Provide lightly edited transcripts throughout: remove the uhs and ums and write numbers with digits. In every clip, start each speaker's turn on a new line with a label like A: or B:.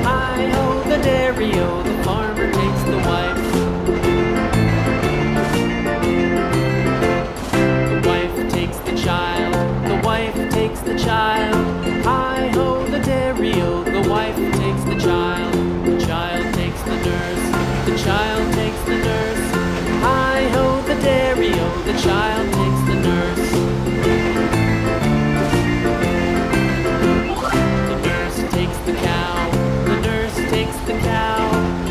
A: Hi-ho, the dairy-o, the farmer takes the wife. The wife takes the child, the wife takes the child. Hi-ho, the dairy-o, the wife takes the child. The child takes the nurse, the child takes the nurse. Hi-ho, the dairy-o, the child takes the nurse. The nurse takes the cow, the nurse takes the cow.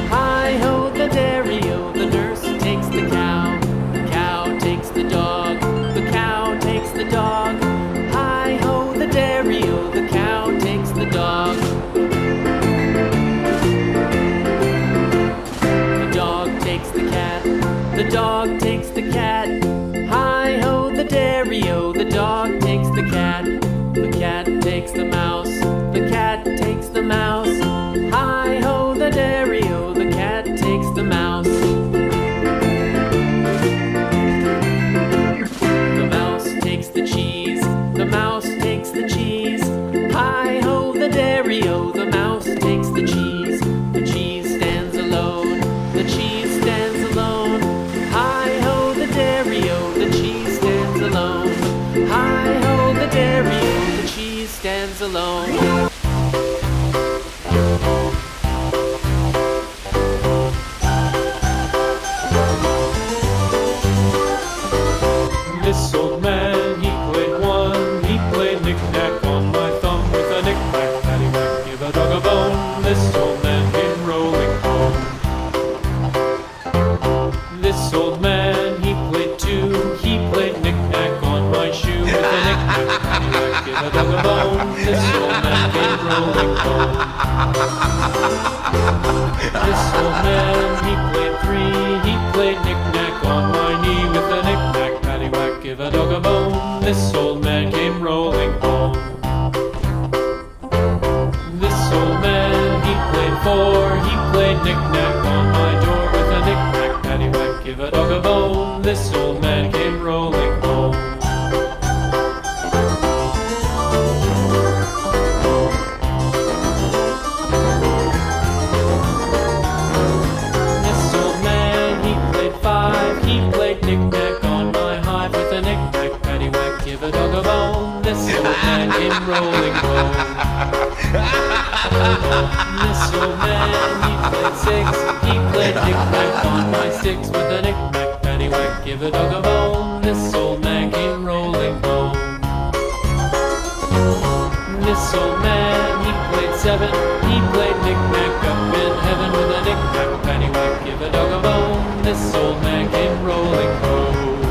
A: Hi-ho, the dairy-o, the nurse takes the cow. The cow takes the dog, the cow takes the dog. Hi-ho, the dairy-o, the cow takes the dog. The dog takes the cat, the dog takes the cat. Hi-ho, the dairy-o, the dog takes the cat. The cat takes the mouse, the cat takes the mouse. Hi-ho, the dairy-o, the cat takes the mouse. The mouse takes the cheese, the mouse takes the cheese. Hi-ho, the dairy-o, the mouse takes the cheese. The cheese stands alone, the cheese stands alone. Hi-ho, the dairy-o, the cheese stands alone. Hi-ho, the dairy-o, the cheese stands alone.
B: This old man, he played one. He played knick-knack on my thumb with a knick-knack, paddywhack, give a dog a bone. This old man came rolling home. This old man, he played two. He played knick-knack on my shoe with a knick-knack, paddywhack, give a dog a bone. This old man came rolling home. This old man, he played three. He played knick-knack on my knee with a knick-knack, paddywhack, give a dog a bone. This old man came rolling home. This old man, he played four. He played knick-knack on my door with a knick-knack, paddywhack, give a dog a bone. This old man came rolling home. This old man, he played five. He played knick-knack on my hive with a knick-knack, paddywhack, give a dog a bone. This old man came rolling home. This old man, he played six. He played knick-knack on my sticks with a knick-knack, paddywhack, give a dog a bone. This old man came rolling home. This old man, he played seven. He played knick-knack up in heaven with a knick-knack, paddywhack, give a dog a bone. This old man came rolling home.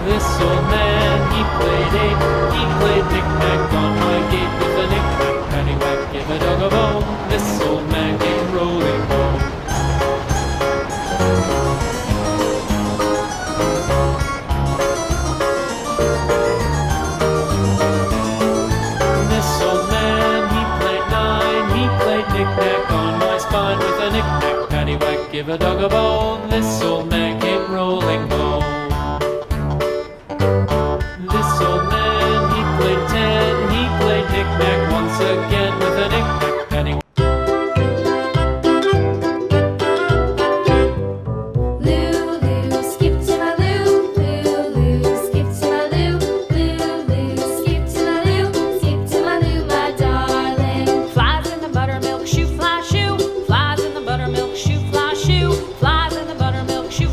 B: This old man, he played eight. He played knick-knack on my gate with a knick-knack, paddywhack, give a dog a bone. This old man came rolling home. This old man, he played nine. He played knick-knack on my spine with a knick-knack, paddywhack, give a dog a bone. This old man came rolling home. This old man, he played ten. He played knick-knack once again with a knick-knack, paddywhack.
C: Lulu, skip to my loo. Lulu, skip to my loo. Lulu, skip to my loo. Skip to my loo, my darling.
D: Flies in the buttermilk shoe, fly shoe. Flies in the buttermilk shoe, fly shoe. Flies in the buttermilk shoe,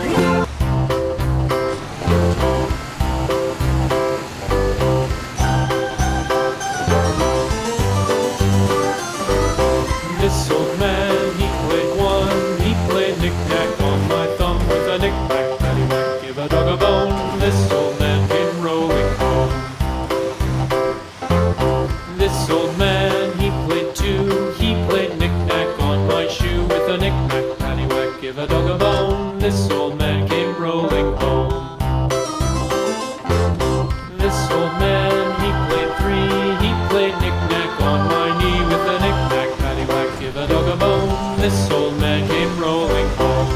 A: bone.
B: This old man, he played one. He played knick-knack on my thumb with a knick-knack, paddywhack, give a dog a bone. This old man came rolling home. This old man, he played two. He played knick-knack on my shoe with a knick-knack, paddywhack, give a dog a bone. This old man came rolling home. This old man, he played three. He played knick-knack on my knee with a knick-knack, paddywhack, give a dog a bone. This old man came rolling home.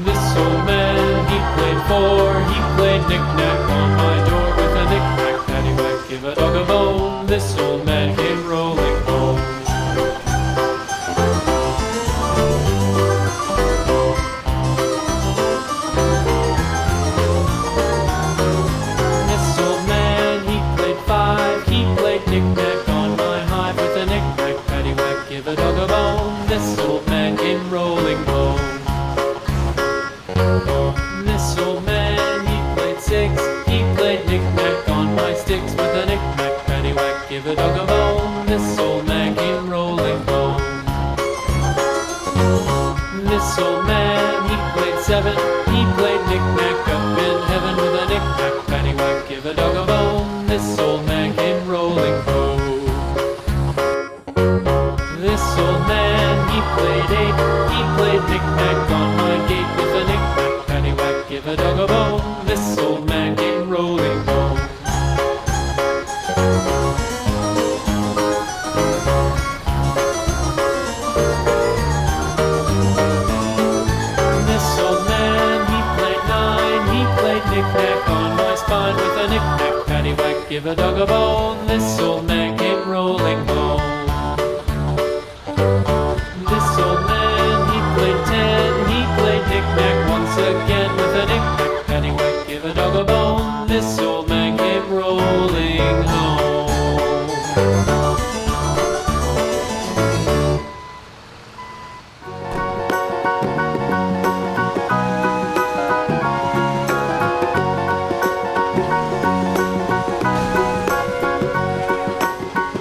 B: This old man, he played four. He played knick-knack on my door with a knick-knack, paddywhack, give a dog a bone. This old man came rolling home. This old man, he played five. He played knick-knack on my hive with a knick-knack, paddywhack, give a dog a bone. This old man came rolling home. This old man, he played six. He played knick-knack on my sticks with a knick-knack, paddywhack, give a dog a bone. This old man came rolling home. This old man, he played seven. He played knick-knack up in heaven with a knick-knack, paddywhack, give a dog a bone. This old man came rolling home. This old man, he played eight. He played knick-knack on my gate with a knick-knack, paddywhack, give a dog a bone. This old man came rolling home. This old man, he played nine. He played knick-knack on my spine with a knick-knack, paddywhack, give a dog a bone. This old man came rolling home. This old man, he played ten. He played knick-knack once again with a knick-knack, paddywhack, give a dog a bone. This old man came rolling home.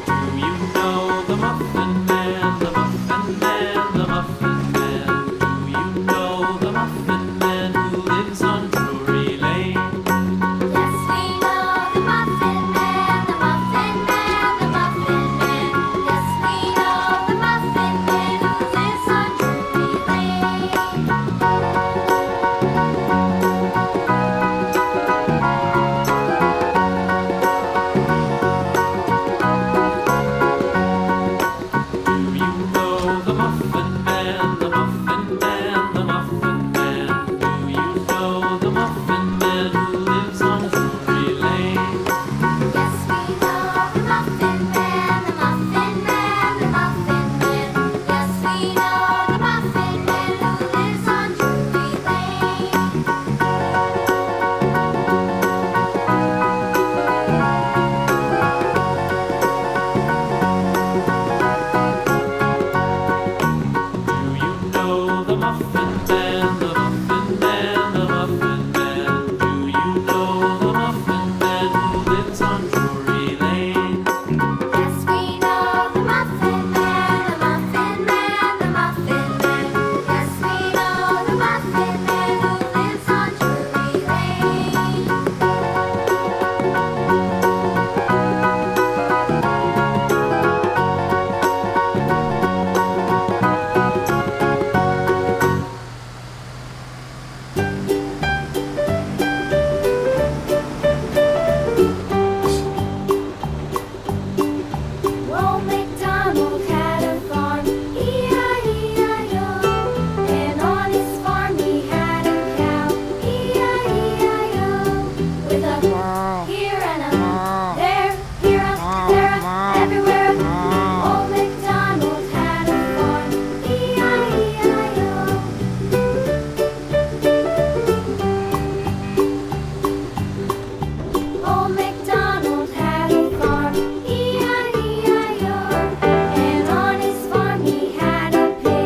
B: Do you know the Muffin Man, the Muffin Man, the Muffin Man? Do you know the Muffin Man who lives on Drury Lane?
C: Yes, we know the Muffin Man, the Muffin Man, the Muffin Man. Yes, we know the Muffin Man who lives on Drury Lane.
B: Do you know the Muffin Man, the Muffin Man, the Muffin Man? Do you know the Muffin Man who lives on Drury Lane?
C: Yes, we know the Muffin Man, the Muffin Man, the Muffin Man. Yes, we know the Muffin Man who lives on Drury Lane.
B: Do you know the Muffin Man,